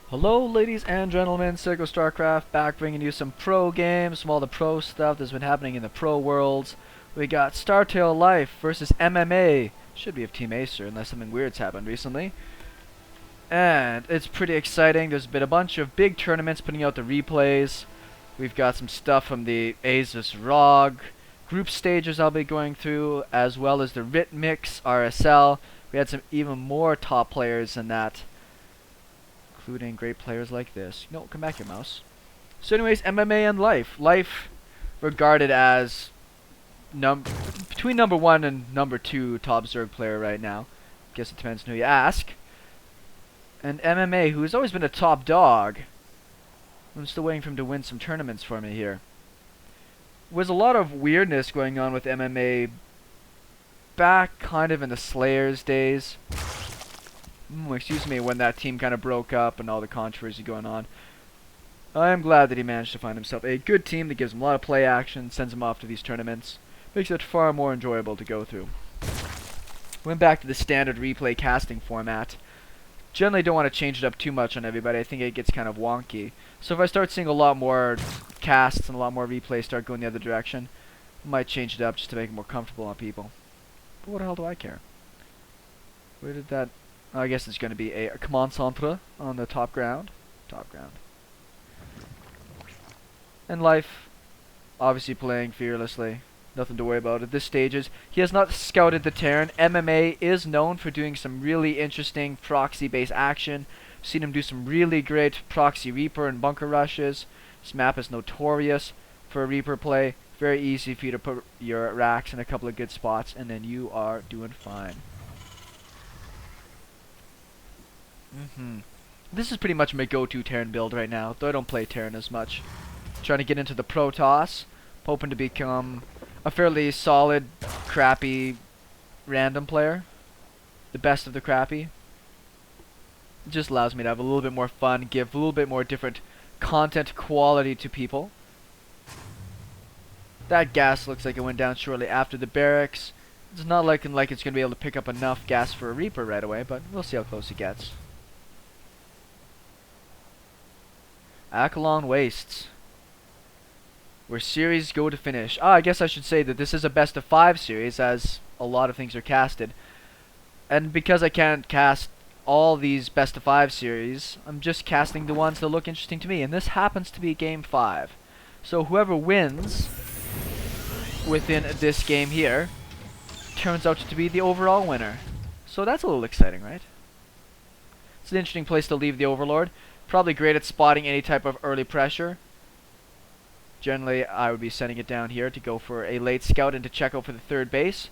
Hello ladies and gentlemen, SeKo Starcraft back bringing you some pro games, some all the pro stuff that's been happening in the pro worlds. We got Startale Life versus MMA. Should be of Team Acer unless something weird's happened recently. And it's pretty exciting. There's been a bunch of big tournaments putting out the replays. We've got some stuff from the Asus ROG group stages I'll be going through, as well as the RIT Mix RSL. We had some even more top players than that, including great players like this. No, come back here, mouse. So anyways, MMA and Life. Life regarded as between number 1 and number 2 top zerg player right now. Guess it depends on who you ask. And MMA, who has always been a top dog. I'm still waiting for him to win some tournaments for me here. Was a lot of weirdness going on with MMA back kind of in the Slayers days. Excuse me, when that team kind of broke up and all the controversy going on. I am glad that he managed to find himself a good team that gives him a lot of play action, sends him off to these tournaments. Makes it far more enjoyable to go through. Went back to the standard replay casting format. Generally don't want to change it up too much on everybody. I think it gets kind of wonky. So if I start seeing a lot more casts and a lot more replays start going the other direction, I might change it up just to make it more comfortable on people. But what the hell do I care? Where did that... I guess it's going to be a command centre on the top ground. Top ground. And Life, obviously playing fearlessly. Nothing to worry about at this stages. He has not scouted the Terran. MMA is known for doing some really interesting proxy-based action. Seen him do some really great proxy Reaper and bunker rushes. This map is notorious for a Reaper play. Very easy for you to put your racks in a couple of good spots, and then you are doing fine. This is pretty much my go-to Terran build right now, though I don't play Terran as much. Trying to get into the Protoss, hoping to become a fairly solid, crappy, random player. The best of the crappy. It just allows me to have a little bit more fun, give a little bit more different content quality to people. That gas looks like it went down shortly after the barracks. It's not looking like it's going to be able to pick up enough gas for a Reaper right away, but we'll see how close it gets. Akalon Wastes, where series go to finish. I guess I should say that this is a best of 5 series, as a lot of things are casted. And because I can't cast all these best of 5 series, I'm just casting the ones that look interesting to me, and this happens to be game 5. So whoever wins within this game here turns out to be the overall winner. So that's a little exciting, right? It's an interesting place to leave the Overlord. Probably great at spotting any type of early pressure. Generally, I would be sending it down here to go for a late scout and to check out for the third base.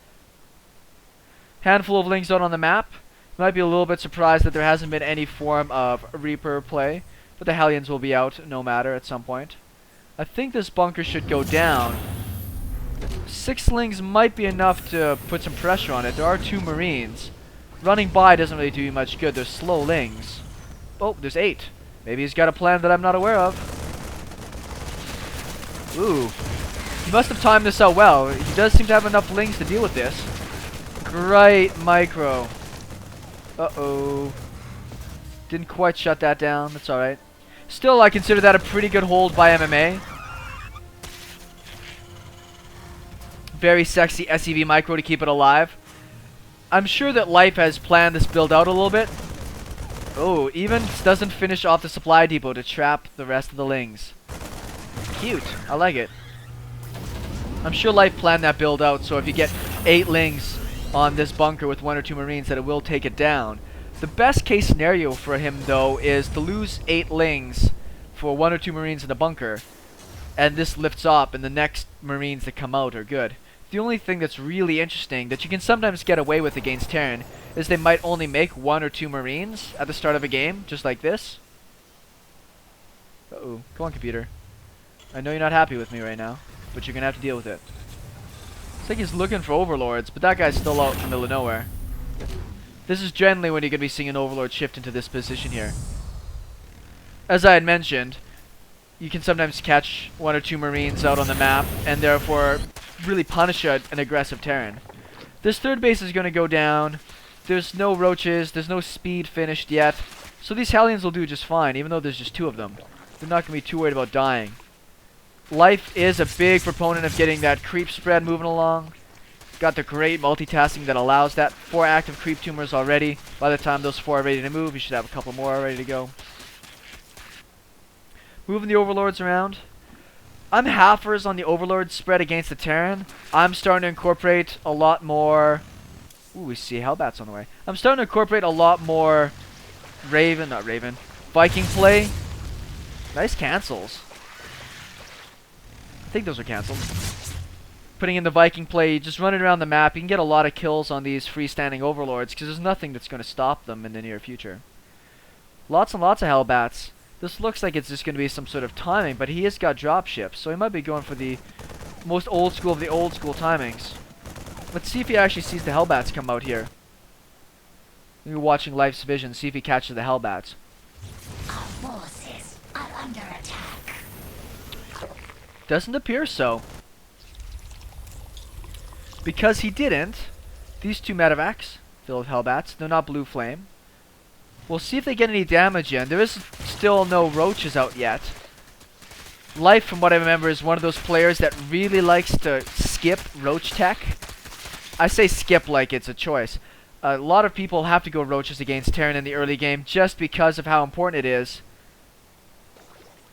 Handful of lings out on the map. Might be a little bit surprised that there hasn't been any form of Reaper play, but the Hellions will be out no matter at some point. I think this bunker should go down. 6 lings might be enough to put some pressure on it. There are 2 Marines. Running by doesn't really do you much good. There's slow lings. Oh, there's 8. Maybe he's got a plan that I'm not aware of. Ooh. He must have timed this out well. He does seem to have enough lings to deal with this. Great micro. Uh-oh. Didn't quite shut that down. That's alright. Still, I consider that a pretty good hold by MMA. Very sexy SEV micro to keep it alive. I'm sure that Life has planned this build out a little bit. Oh, even doesn't finish off the supply depot to trap the rest of the lings. Cute. I like it. I'm sure Life planned that build out, so if you get 8 lings on this bunker with 1 or 2 Marines, that it will take it down. The best case scenario for him, though, is to lose 8 lings for 1 or 2 Marines in the bunker, and this lifts up, and the next Marines that come out are good. The only thing that's really interesting that you can sometimes get away with against Terran is they might only make 1 or 2 Marines at the start of a game, just like this. Uh-oh. Come on, computer. I know you're not happy with me right now, but you're going to have to deal with it. It's like he's looking for overlords, but that guy's still out in the middle of nowhere. This is generally when you're going to be seeing an overlord shift into this position here. As I had mentioned, you can sometimes catch 1 or 2 Marines out on the map, and therefore really punish an aggressive Terran. This third base is going to go down. There's no roaches. There's no speed finished yet. So these hellions will do just fine, even though there's just 2 of them. They're not going to be too worried about dying. Life is a big proponent of getting that creep spread moving along. Got the great multitasking that allows that. 4 active creep tumors already. By the time those 4 are ready to move, you should have a couple more ready to go. Moving the overlords around. I'm halfers on the overlord spread against the Terran. I'm starting to incorporate a lot more... Ooh, we see hellbats on the way. I'm starting to incorporate a lot more Viking play. Nice cancels. I think those are cancelled. Putting in the Viking play, just running around the map, you can get a lot of kills on these freestanding overlords because there's nothing that's going to stop them in the near future. Lots and lots of hellbats. This looks like it's just going to be some sort of timing, but he has got dropships, so he might be going for the most old school of the old school timings. Let's see if he actually sees the hellbats come out here. Maybe watching Life's vision, see if he catches the hellbats. Our forces are under attack. Doesn't appear so. Because he didn't, these 2 medevacs filled with hellbats. They're not blue flame. We'll see if they get any damage in. There is still no roaches out yet. Life, from what I remember, is one of those players that really likes to skip roach tech. I say skip like it's a choice. A lot of people have to go roaches against Terran in the early game just because of how important it is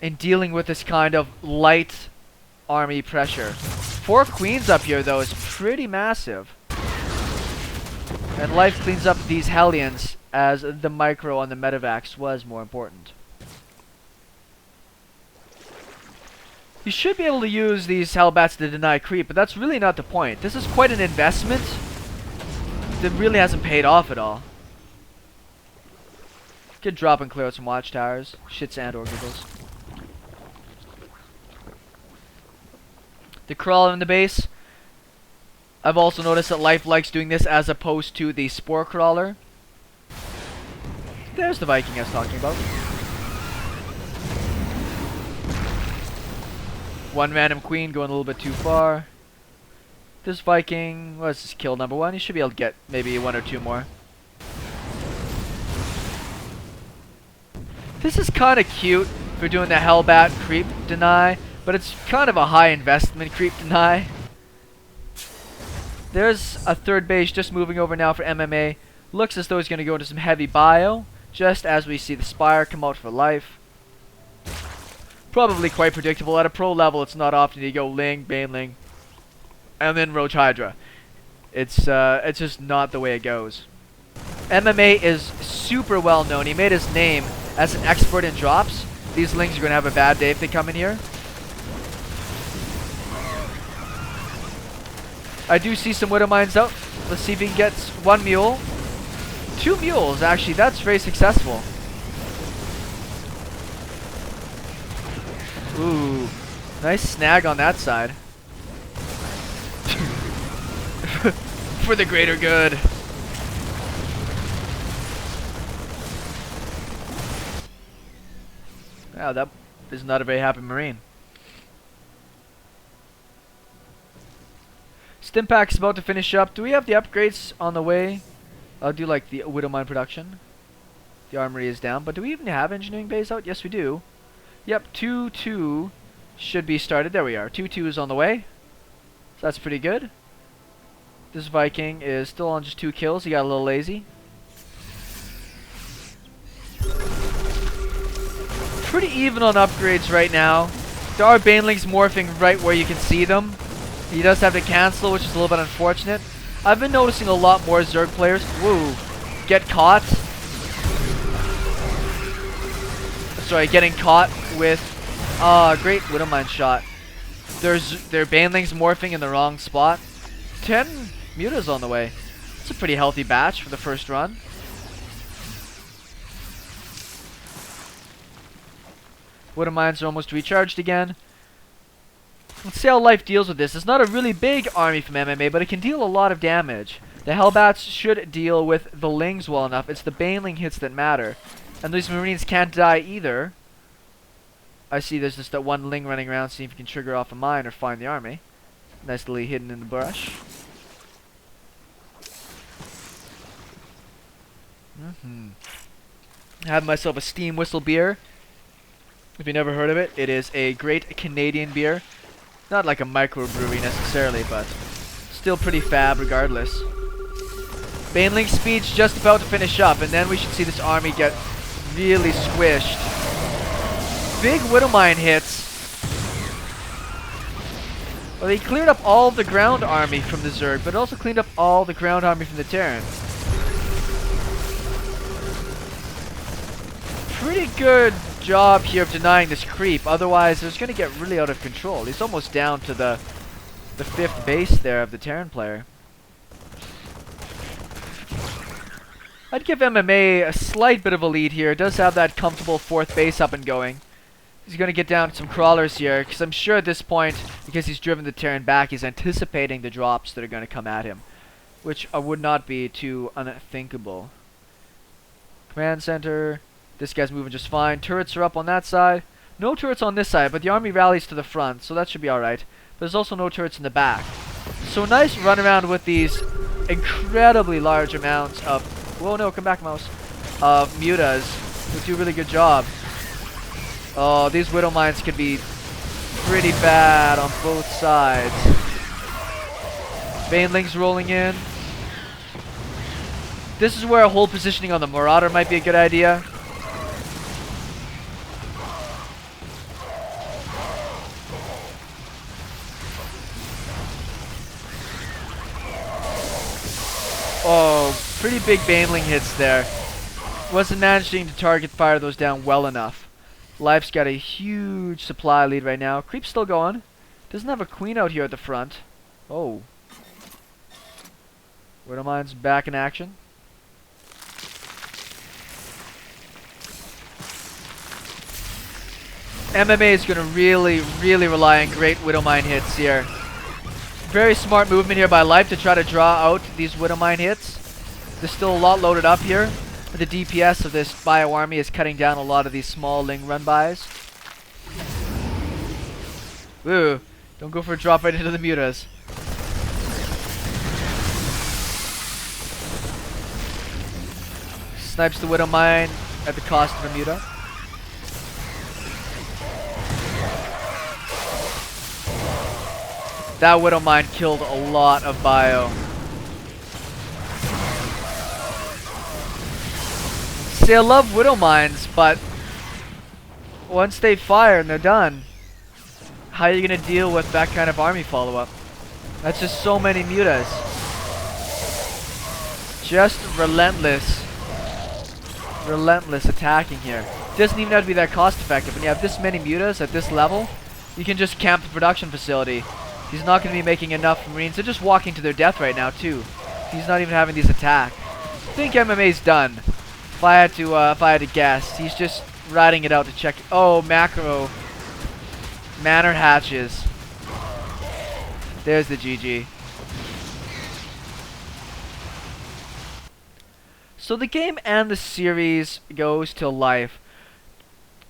in dealing with this kind of light army pressure. 4 queens up here, though, is pretty massive. And Life cleans up these hellions as the micro on the medevacs was more important. You should be able to use these hellbats to deny creep, but that's really not the point. This is quite an investment that really hasn't paid off at all. Good drop and clear out some watchtowers. Shits and orbibles. The crawl in the base. I've also noticed that Life likes doing this as opposed to the spore crawler. There's the Viking I was talking about. 1 random queen going a little bit too far. This Viking was kill number 1. He should be able to get maybe 1 or 2 more. This is kind of cute for doing the hellbat creep deny, but it's kind of a high investment creep deny. There's a 3rd base just moving over now for MMA. Looks as though he's going to go into some heavy bio, just as we see the Spire come out for Life. Probably quite predictable. At a pro level, it's not often you go Ling, Baneling, and then Roach Hydra. It's just not the way it goes. MMA is super well known. He made his name as an expert in drops. These Lings are going to have a bad day if they come in here. I do see some widowmines out. Let's see if he can get 1 mule. 2 mules, actually. That's very successful. Ooh. Nice snag on that side. For the greater good. Wow, that is not a very happy Marine. Stimpack's about to finish up. Do we have the upgrades on the way? I'll do like the widowmine production. The armory is down, but do we even have engineering bays out? Yes, we do. Yep, 2-2 should be started. There we are. 2-2 is on the way. So that's pretty good. This Viking is still on just 2 kills. He got a little lazy. Pretty even on upgrades right now. There are Banelings morphing right where you can see them. He does have to cancel, which is a little bit unfortunate. I've been noticing a lot more Zerg players. Woo. Get caught. Sorry, getting caught with great widowmine shot. Their Banelings morphing in the wrong spot. 10 mutas on the way. It's a pretty healthy batch for the first run. Widowmines are almost recharged again. Let's see how Life deals with this. It's not a really big army from MMA, but it can deal a lot of damage. The Hellbats should deal with the Lings well enough. It's the Baneling hits that matter. And these Marines can't die either. I see there's just that 1 Ling running around, seeing if he can trigger off a mine or find the army. Nicely hidden in the brush. I have myself a steam whistle beer. If you never heard of it, it is a great Canadian beer. Not like a microbrewery necessarily, but still pretty fab regardless. Baneling's speech just about to finish up, and then we should see this army get really squished. Big widowmine hits. Well, they cleared up all the ground army from the Zerg, but also cleaned up all the ground army from the Terran. Pretty good job here of denying this creep, otherwise it's going to get really out of control. He's almost down to the 5th base there of the Terran player. I'd give MMA a slight bit of a lead here. It does have that comfortable 4th base up and going. He's going to get down to some crawlers here, because I'm sure at this point, because he's driven the Terran back, he's anticipating the drops that are going to come at him, which would not be too unthinkable. Command center. This guy's moving just fine. Turrets are up on that side. No turrets on this side, but the army rallies to the front, so that should be alright. But there's also no turrets in the back. So nice run around with these incredibly large amounts of... Whoa, no, come back, mouse. Of mutas, who do a really good job. Oh, these widow mines could be pretty bad on both sides. Baneling's rolling in. This is where a whole positioning on the Marauder might be a good idea. Oh, pretty big Baneling hits there. Wasn't managing to target fire those down well enough. Life's got a huge supply lead right now. Creep's still going. Doesn't have a queen out here at the front. Oh. Widowmine's back in action. MMA is going to really rely on great Widowmine hits here. Very smart movement here by Life to try to draw out these Widowmine hits. There's still a lot loaded up here. The DPS of this bio army is cutting down a lot of these small Ling run bys. Ooh, don't go for a drop right into the mutas. Snipes the Widowmine at the cost of a muta. That Widowmine killed a lot of bio. See, I love Widowmines, but once they fire and they're done, how are you going to deal with that kind of army follow-up? That's just so many mutas. Just relentless attacking here. Doesn't even have to be that cost effective. When you have this many mutas at this level, you can just camp the production facility. He's not going to be making enough Marines. They're just walking to their death right now, too. He's not even having these attack. I think MMA's done. If I had to guess, he's just riding it out to check. Oh, macro. Manor hatches. There's the GG. So the game and the series goes to Life.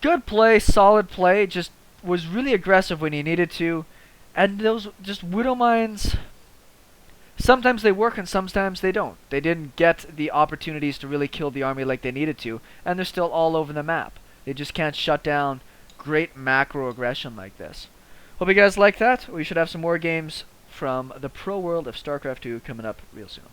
Good play, solid play. Just was really aggressive when he needed to. And those just Widowmines, sometimes they work and sometimes they don't. They didn't get the opportunities to really kill the army like they needed to, and they're still all over the map. They just can't shut down great macro aggression like this. Hope you guys like that. We should have some more games from the pro world of StarCraft 2 coming up real soon.